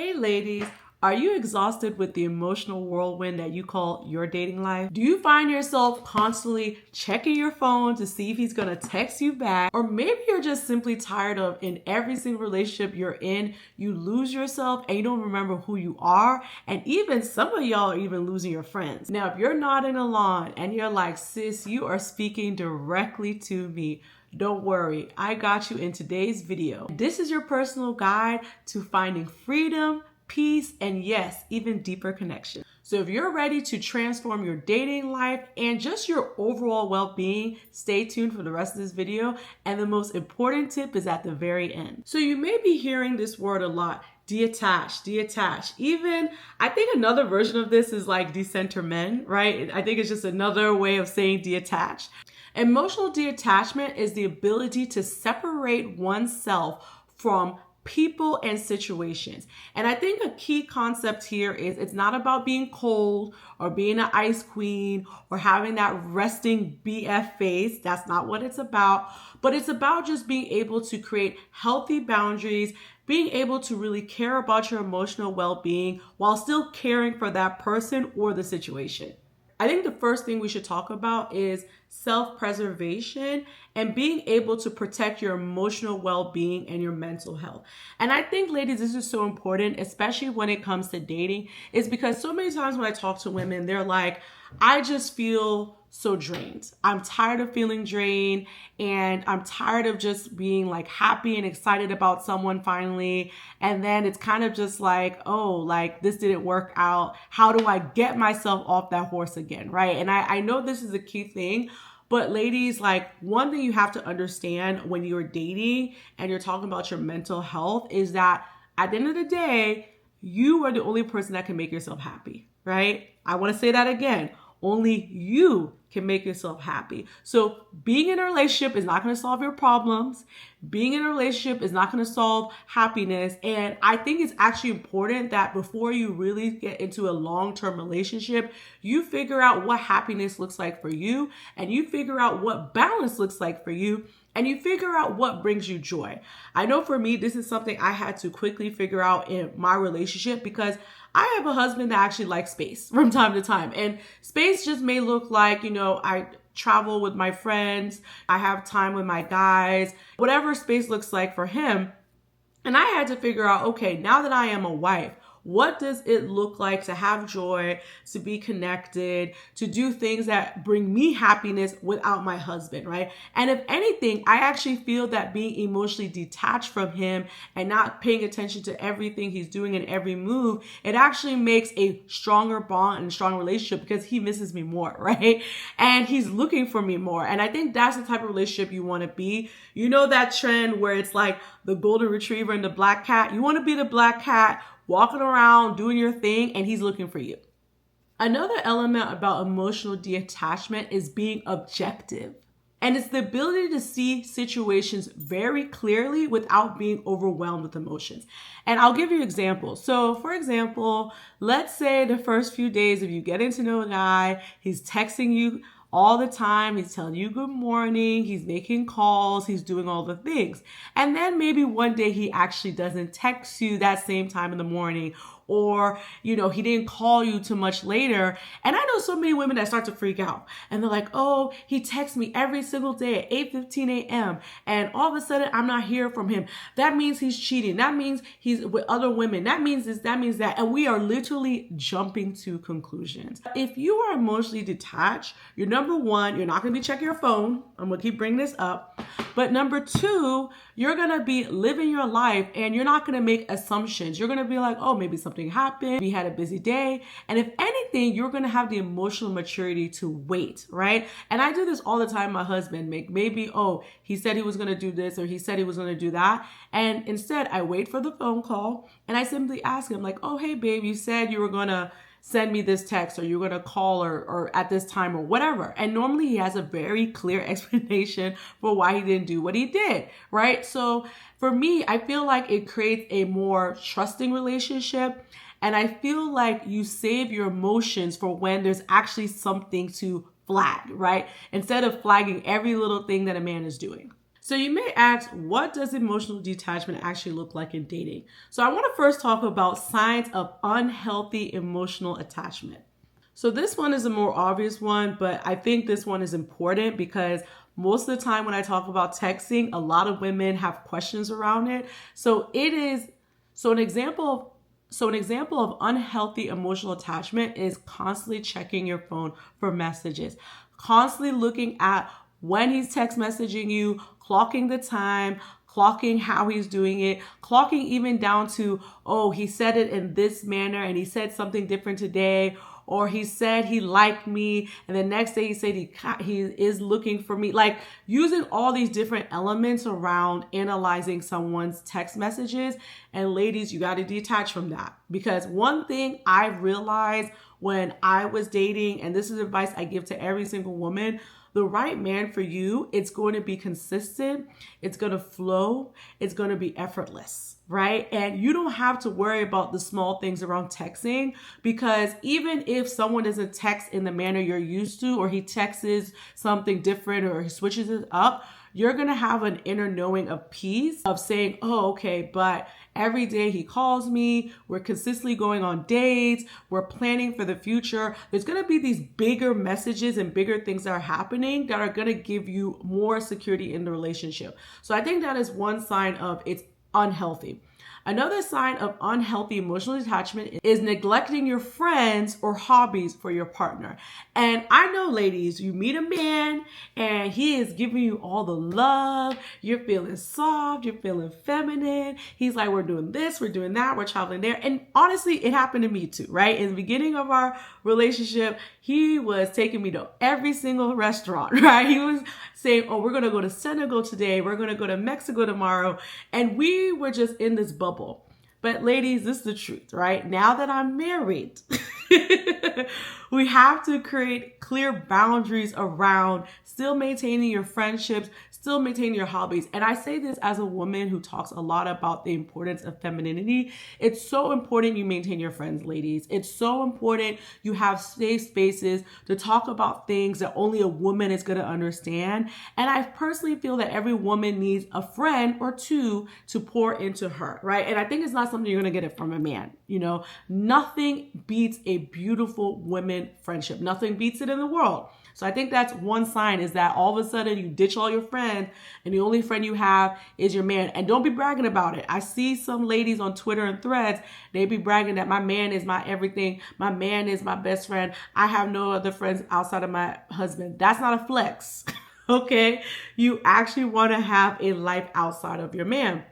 Hey ladies, are you exhausted with the emotional whirlwind that you call your dating life? Do you find yourself constantly checking your phone to see if he's gonna text you back? Or maybe you're just simply tired of in every single relationship you're in, you lose yourself and you don't remember who you are. And even some of y'all are even losing your friends. Now, if you're nodding along and you're like, sis, you are speaking directly to me. Don't worry, I got you in today's video. This is your personal guide to finding freedom, peace, and yes, even deeper connection. So if you're ready to transform your dating life and just your overall well-being, stay tuned for the rest of this video. And the most important tip is at the very end. So you may be hearing this word a lot. Detach, detach. Even, I think another version of this is like decentering, right? I think it's just another way of saying detach. Emotional detachment is the ability to separate oneself from people and situations. And I think a key concept here is it's not about being cold or being an ice queen or having that resting BF face. That's not what it's about. But it's about just being able to create healthy boundaries, being able to really care about your emotional well-being while still caring for that person or the situation. I think the first thing we should talk about is self-preservation and being able to protect your emotional well-being and your mental health. And I think, ladies, this is so important, especially when it comes to dating, is because so many times when I talk to women, they're like, I just feel so drained. I'm tired of feeling drained and I'm tired of just being like happy and excited about someone finally. And then it's kind of just like, oh, like this didn't work out. How do I get myself off that horse again, right? And I know this is a key thing, but ladies, like one thing you have to understand when you're dating and you're talking about your mental health is that at the end of the day, you are the only person that can make yourself happy, right? I want to say that again. Only you can make yourself happy. So being in a relationship is not going to solve your problems. Being in a relationship is not going to solve happiness. And I think it's actually important that before you really get into a long-term relationship, you figure out what happiness looks like for you, and you figure out what balance looks like for you, and you figure out what brings you joy. I know for me, this is something I had to quickly figure out in my relationship because I have a husband that actually likes space from time to time. And space just may look like, I travel with my friends, I have time with my guys, whatever space looks like for him. And I had to figure out, okay, now that I am a wife, what does it look like to have joy, to be connected, to do things that bring me happiness without my husband, right? And if anything, I actually feel that being emotionally detached from him and not paying attention to everything he's doing in every move, it actually makes a stronger bond and a strong relationship because he misses me more, right? And he's looking for me more. And I think that's the type of relationship you want to be. You know that trend where it's like the golden retriever and the black cat? You want to be the black cat walking around, doing your thing, and he's looking for you. Another element about emotional detachment is being objective. And it's the ability to see situations very clearly without being overwhelmed with emotions. And I'll give you examples. So for example, let's say the first few days of you getting to know a guy, he's texting you all the time. He's telling you good morning. He's making calls. He's doing all the things. And then maybe one day he actually doesn't text you that same time in the morning, or, he didn't call you too much later. And I know so many women that start to freak out and they're like, oh, he texts me every single day at 8:15 a.m. And all of a sudden I'm not hearing from him. That means he's cheating. That means he's with other women. That means this, that means that. And we are literally jumping to conclusions. If you are emotionally detached, you're number one, you're not going to be checking your phone. I'm going to keep bringing this up. But number two, you're going to be living your life and you're not going to make assumptions. You're going to be like, oh, maybe something happened. We had a busy day. And if anything, you're going to have the emotional maturity to wait, right? And I do this all the time. My husband, maybe, oh, he said he was going to do this or he said he was going to do that. And instead I wait for the phone call and I simply ask him like, oh, hey, babe, you said you were going to send me this text or you're going to call or at this time or whatever. And normally he has a very clear explanation for why he didn't do what he did, right? So for me, I feel like it creates a more trusting relationship. And I feel like you save your emotions for when there's actually something to flag, right? Instead of flagging every little thing that a man is doing. So you may ask, what does emotional detachment actually look like in dating? So I want to first talk about signs of unhealthy emotional attachment. So this one is a more obvious one, but I think this one is important because most of the time when I talk about texting, a lot of women have questions around it. So an example of unhealthy emotional attachment is constantly checking your phone for messages, constantly looking at when he's text messaging you, clocking the time, clocking how he's doing it, clocking even down to, oh, he said it in this manner and he said something different today, or he said he liked me and the next day he said he is looking for me. Like using all these different elements around analyzing someone's text messages. And ladies, you got to detach from that, because one thing I realized when I was dating, and this is advice I give to every single woman, the right man for you, it's going to be consistent, it's going to flow, it's going to be effortless, right? And you don't have to worry about the small things around texting, because even if someone doesn't text in the manner you're used to, or he texts something different, or he switches it up, you're going to have an inner knowing of peace of saying, oh, okay, but every day he calls me, we're consistently going on dates, we're planning for the future. There's going to be these bigger messages and bigger things that are happening that are going to give you more security in the relationship. So I think that is one sign of it's unhealthy. Another sign of unhealthy emotional detachment is neglecting your friends or hobbies for your partner. And I know, ladies, you meet a man and he is giving you all the love. You're feeling soft, you're feeling feminine. He's like, we're doing this, we're doing that, we're traveling there. And honestly, it happened to me too, right? In the beginning of our relationship, he was taking me to every single restaurant, right? He was saying, oh, we're going to go to Senegal today, we're going to go to Mexico tomorrow. And we were just in this bubble. But ladies, this is the truth, right? Now that I'm married, we have to create clear boundaries around still maintaining your friendships, still maintaining your hobbies. And I say this as a woman who talks a lot about the importance of femininity. It's so important you maintain your friends, ladies. It's so important you have safe spaces to talk about things that only a woman is going to understand. And I personally feel that every woman needs a friend or two to pour into her, right? And I think it's not something you're going to get it from a man. You know, nothing beats a beautiful women friendship. Nothing beats it in the world. So I think that's one sign, is that all of a sudden you ditch all your friends and the only friend you have is your man. And don't be bragging about it. I see some ladies on Twitter and Threads, they be bragging that my man is my everything. My man is my best friend. I have no other friends outside of my husband. That's not a flex. Okay. You actually want to have a life outside of your man.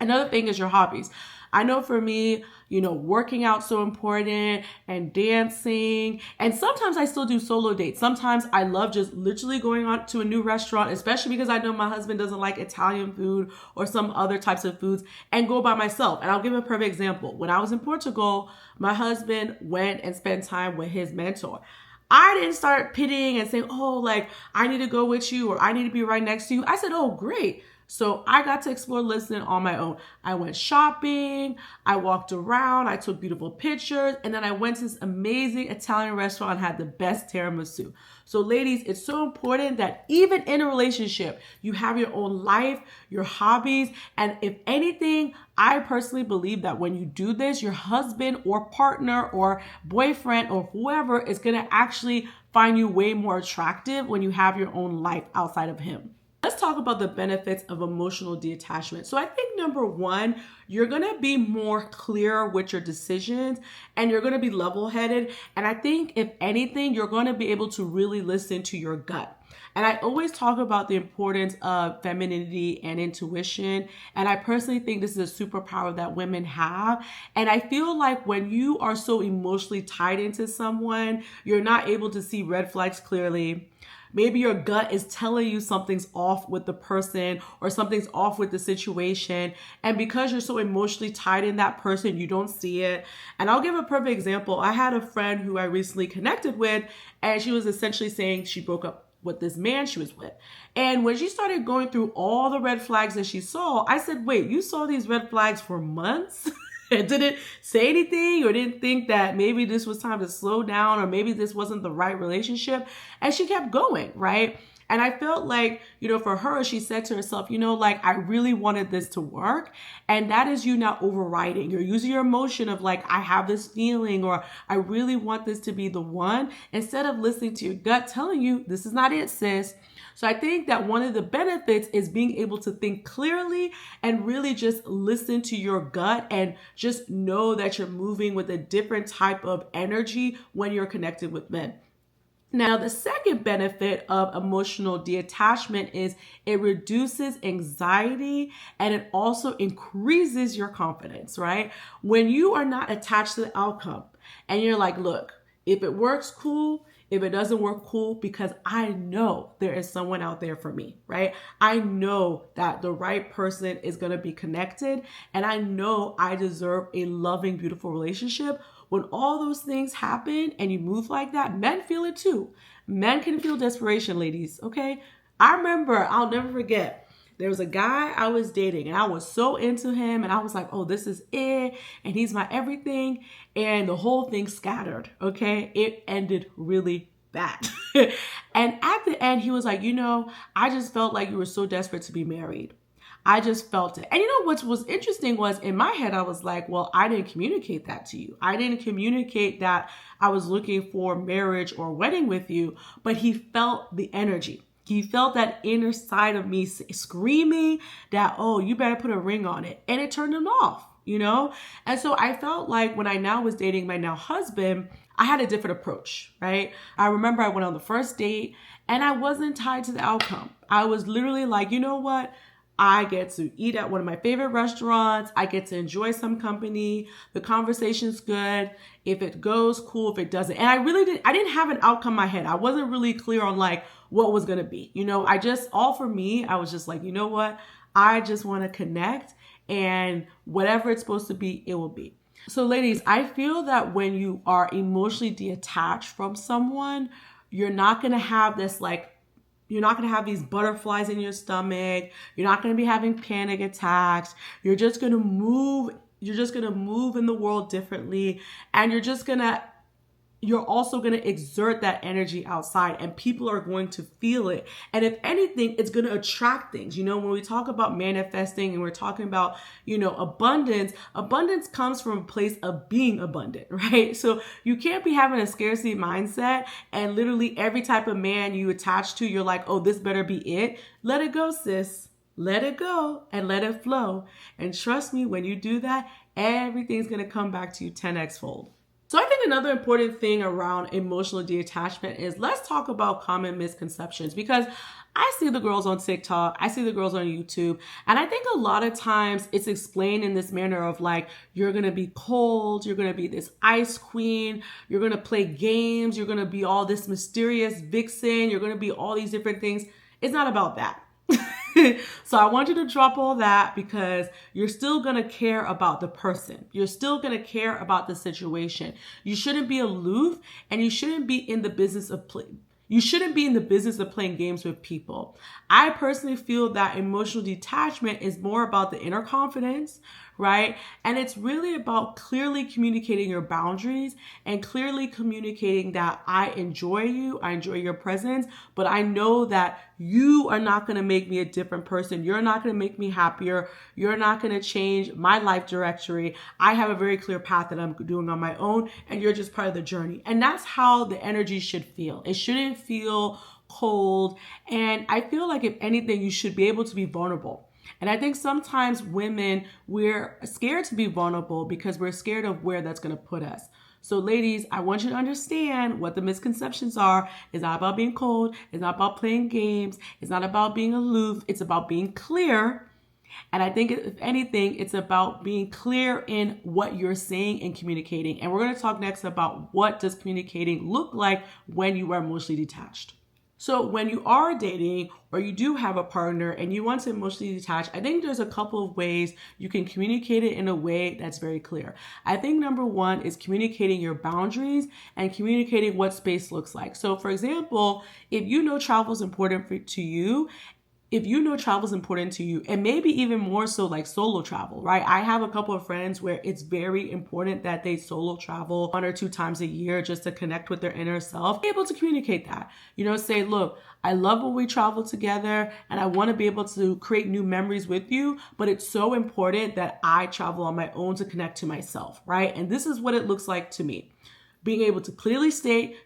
Another thing is your hobbies. I know for me, you know, working out so important and dancing. And sometimes I still do solo dates. Sometimes I love just literally going out to a new restaurant, especially because I know my husband doesn't like Italian food or some other types of foods, and go by myself. And I'll give a perfect example. When I was in Portugal, my husband went and spent time with his mentor. I didn't start pitting and saying, oh, like, I need to go with you or I need to be right next to you. I said, oh, great. So I got to explore Lisbon on my own. I went shopping, I walked around, I took beautiful pictures, and then I went to this amazing Italian restaurant and had the best tiramisu. So ladies, it's so important that even in a relationship, you have your own life, your hobbies, and if anything, I personally believe that when you do this, your husband or partner or boyfriend or whoever is going to actually find you way more attractive when you have your own life outside of him. Let's talk about the benefits of emotional detachment. So I think number one, you're going to be more clear with your decisions and you're going to be level-headed. And I think if anything, you're going to be able to really listen to your gut. And I always talk about the importance of femininity and intuition. And I personally think this is a superpower that women have. And I feel like when you are so emotionally tied into someone, you're not able to see red flags clearly. Maybe your gut is telling you something's off with the person or something's off with the situation. And because you're so emotionally tied in that person, you don't see it. And I'll give a perfect example. I had a friend who I recently connected with, and she was essentially saying she broke up with this man she was with. And when she started going through all the red flags that she saw, I said, wait, you saw these red flags for months? And didn't say anything or didn't think that maybe this was time to slow down or maybe this wasn't the right relationship. And she kept going, right? And I felt like, for her, she said to herself, like, I really wanted this to work. And that is you not overriding. You're using your emotion of like, I have this feeling, or I really want this to be the one, instead of listening to your gut telling you, this is not it, sis. So I think that one of the benefits is being able to think clearly and really just listen to your gut and just know that you're moving with a different type of energy when you're connected with men. Now, the second benefit of emotional detachment is it reduces anxiety and it also increases your confidence, right? When you are not attached to the outcome and you're like, look, if it works, cool. If it doesn't work, cool, because I know there is someone out there for me, right? I know that the right person is going to be connected, and I know I deserve a loving, beautiful relationship. When all those things happen and you move like that, men feel it too. Men can feel desperation, ladies, okay? I remember, I'll never forget, there was a guy I was dating and I was so into him and I was like, oh, this is it. And he's my everything. And the whole thing scattered, okay? It ended really bad. And at the end, he was like, I just felt like you were so desperate to be married. I just felt it. And what was interesting was in my head, I was like, well, I didn't communicate that to you. I didn't communicate that I was looking for marriage or wedding with you, but he felt the energy. He felt that inner side of me screaming that, oh, you better put a ring on it. And it turned him off, And so I felt like when I now was dating my now husband, I had a different approach, right? I remember I went on the first date and I wasn't tied to the outcome. I was literally like, you know what? I get to eat at one of my favorite restaurants. I get to enjoy some company. The conversation's good. If it goes, cool. If it doesn't. And I didn't have an outcome in my head. I wasn't really clear on like what was going to be. All for me, I was just like, you know what? I just want to connect, and whatever it's supposed to be, it will be. So ladies, I feel that when you are emotionally detached from someone, you're not going to have this you're not going to have these butterflies in your stomach. You're not going to be having panic attacks. You're just going to move. You're just going to move in the world differently. And you're also going to exert that energy outside, and people are going to feel it. And if anything, it's going to attract things. When we talk about manifesting and we're talking about, abundance comes from a place of being abundant, right? So you can't be having a scarcity mindset and literally every type of man you attach to, you're like, oh, this better be it. Let it go, sis. Let it go and let it flow. And trust me, when you do that, everything's going to come back to you 10x fold. So I think another important thing around emotional detachment is let's talk about common misconceptions, because I see the girls on TikTok, I see the girls on YouTube, and I think a lot of times it's explained in this manner of like, you're going to be cold, you're going to be this ice queen, you're going to play games, you're going to be all this mysterious vixen, you're going to be all these different things. It's not about that. So I want you to drop all that, because you're still going to care about the person. You're still going to care about the situation. You shouldn't be aloof, and you shouldn't be in the business of playing games with people. I personally feel that emotional detachment is more about the inner confidence, right? And it's really about clearly communicating your boundaries and clearly communicating that I enjoy you, I enjoy your presence, but I know that you are not going to make me a different person. You're not going to make me happier. You're not going to change my life directory. I have a very clear path that I'm doing on my own, and you're just part of the journey. And that's how the energy should feel. It shouldn't feel cold. And I feel like if anything, you should be able to be vulnerable. And I think sometimes women, we're scared to be vulnerable because we're scared of where that's going to put us. So ladies, I want you to understand what the misconceptions are. It's not about being cold. It's not about playing games. It's not about being aloof. It's about being clear. And I think if anything, it's about being clear in what you're saying and communicating. And we're going to talk next about what does communicating look like when you are emotionally detached. So when you are dating or you do have a partner and you want to emotionally detach, I think there's a couple of ways you can communicate it in a way that's very clear. I think number one is communicating your boundaries and communicating what space looks like. So for example, if you know travel is important to you, if you know travel is important to you, and maybe even more so like solo travel, right? I have a couple of friends where it's very important that they solo travel 1 or 2 times a year just to connect with their inner self. Be able to communicate that, say, look, I love when we travel together and I want to be able to create new memories with you, but it's so important that I travel on my own to connect to myself, right? And this is what it looks like to me. Being able to clearly state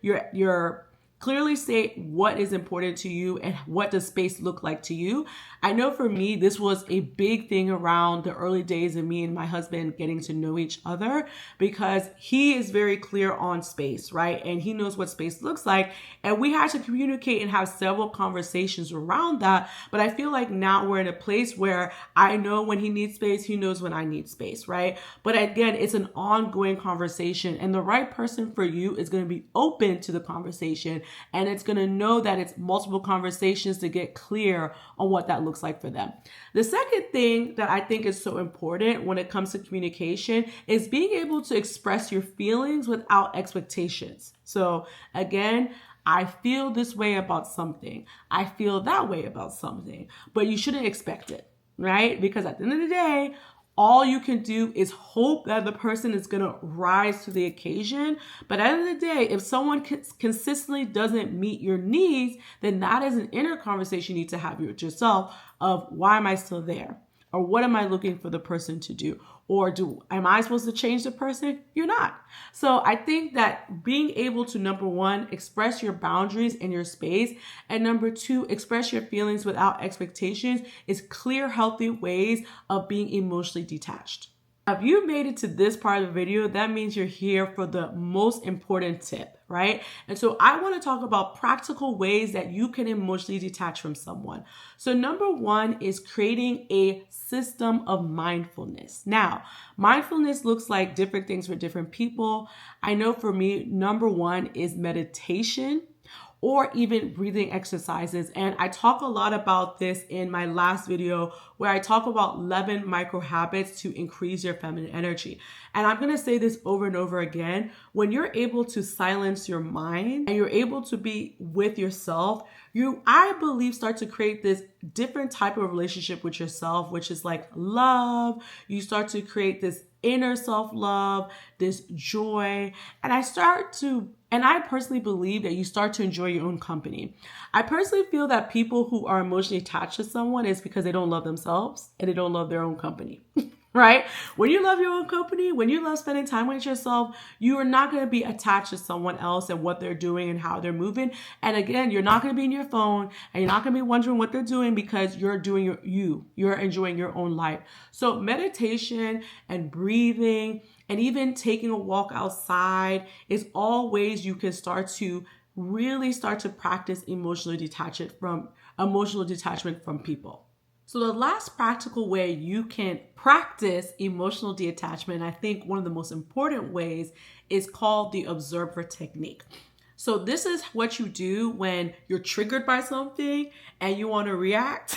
clearly state what is important to you and what does space look like to you. I know for me, this was a big thing around the early days of me and my husband getting to know each other, because he is very clear on space, right? And he knows what space looks like. And we had to communicate and have several conversations around that. But I feel like now we're in a place where I know when he needs space, he knows when I need space, right? But again, it's an ongoing conversation, and the right person for you is going to be open to the conversation. And it's going to know that it's multiple conversations to get clear on what that looks like for them. The second thing that I think is so important when it comes to communication is being able to express your feelings without expectations. So again, I feel this way about something. I feel that way about something, but you shouldn't expect it, right? Because at the end of the day, all you can do is hope that the person is going to rise to the occasion. But at the end of the day, if someone consistently doesn't meet your needs, then that is an inner conversation you need to have with yourself of, why am I still there? Or what am I looking for the person to do? Or am I supposed to change the person? You're not. So I think that being able to, number one, express your boundaries in your space, and number two, express your feelings without expectations is clear, healthy ways of being emotionally detached. If you made it to this part of the video, that means you're here for the most important tip, right? And so I want to talk about practical ways that you can emotionally detach from someone. So number one is creating a system of mindfulness. Now, mindfulness looks like different things for different people. I know for me, number one is meditation, or even breathing exercises. And I talk a lot about this in my last video where I talk about 11 micro habits to increase your feminine energy. And I'm gonna say this over and over again. When you're able to silence your mind and you're able to be with yourself, I believe, start to create this different type of relationship with yourself, which is like love. You start to create this inner self-love, this joy. And I personally believe that you start to enjoy your own company. I personally feel that people who are emotionally attached to someone is because they don't love themselves and they don't love their own company. Right? When you love your own company, when you love spending time with yourself, you are not going to be attached to someone else and what they're doing and how they're moving. And again, you're not going to be in your phone and you're not going to be wondering what they're doing, because you're doing you're enjoying your own life. So meditation and breathing and even taking a walk outside is all ways you can really start to practice emotional detachment from people. So the last practical way you can practice emotional detachment, I think one of the most important ways, is called the observer technique. So this is what you do when you're triggered by something and you want to react.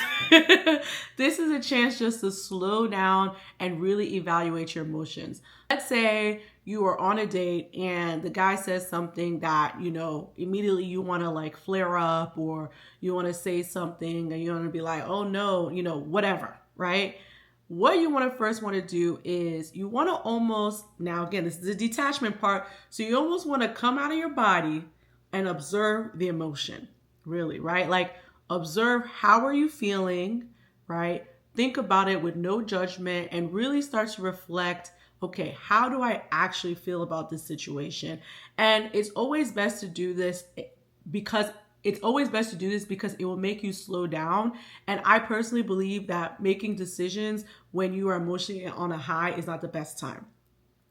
This is a chance just to slow down and really evaluate your emotions. Let's say you are on a date and the guy says something that, immediately you want to like flare up, or you want to say something and you want to be like, oh no, whatever, right? What you want to do is you want to now again, this is the detachment part. So you almost want to come out of your body and observe the emotion, really, right? Like observe, how are you feeling, right? Think about it with no judgment and really start to reflect, okay, how do I actually feel about this situation? And it's always best to do this because it will make you slow down. And I personally believe that making decisions when you are emotionally on a high is not the best time.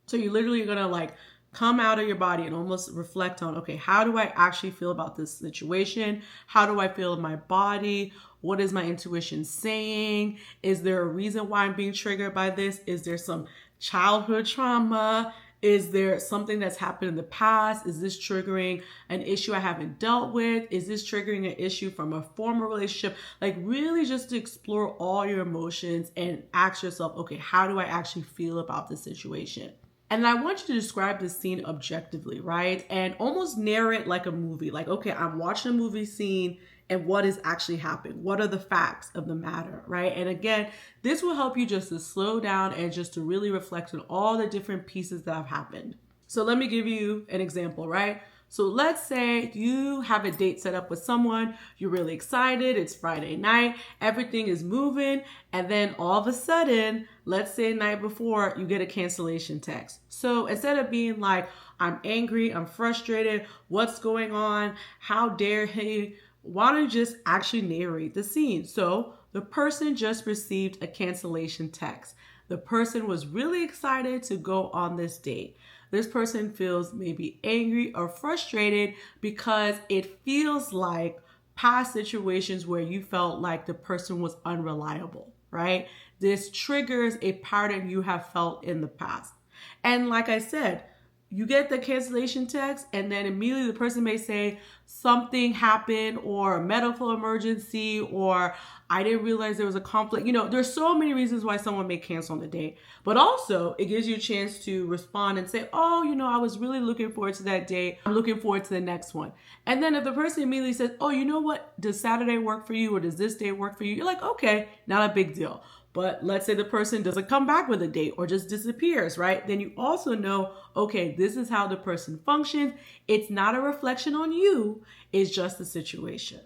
So you're literally going to come out of your body and almost reflect on, okay, how do I actually feel about this situation? How do I feel in my body? What is my intuition saying? Is there a reason why I'm being triggered by this? Is there some childhood trauma? Is there something that's happened in the past? Is this triggering an issue I haven't dealt with? Is this triggering an issue from a former relationship? Really just to explore all your emotions and ask yourself, okay, how do I actually feel about this situation? And I want you to describe the scene objectively, right? And almost narrate like a movie. Like, okay, I'm watching a movie scene and what is actually happening? What are the facts of the matter, right? And again, this will help you just to slow down and just to really reflect on all the different pieces that have happened. So let me give you an example, right? So let's say you have a date set up with someone, you're really excited, it's Friday night, everything is moving, and then all of a sudden, let's say the night before, you get a cancellation text. So instead of being like, I'm angry, I'm frustrated, what's going on, how dare he, why don't you just actually narrate the scene? So the person just received a cancellation text. The person was really excited to go on this date. This person feels maybe angry or frustrated because it feels like past situations where you felt like the person was unreliable, right? This triggers a pattern you have felt in the past. And like I said, you get the cancellation text and then immediately the person may say something happened or a medical emergency or I didn't realize there was a conflict. You know, there's so many reasons why someone may cancel on the date, but also it gives you a chance to respond and say, oh, you know, I was really looking forward to that date. I'm looking forward to the next one. And then if the person immediately says, oh, you know what? Does Saturday work for you or does this day work for you? You're like, okay, not a big deal. But let's say the person doesn't come back with a date or just disappears, right? Then you also know, okay, this is how the person functions. It's not a reflection on you. It's just the situation.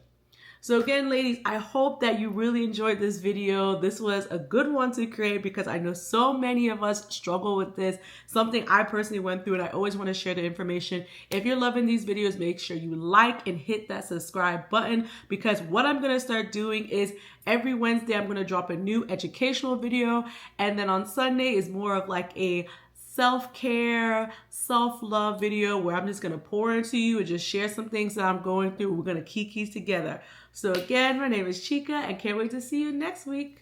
So again, ladies, I hope that you really enjoyed this video. This was a good one to create because I know so many of us struggle with this, something I personally went through, and I always want to share the information. If you're loving these videos, make sure you like and hit that subscribe button because what I'm going to start doing is every Wednesday, I'm going to drop a new educational video. And then on Sunday is more of like a self-care, self-love video where I'm just going to pour into you and just share some things that I'm going through. We're going to kiki together. So again, my name is Chica and can't wait to see you next week.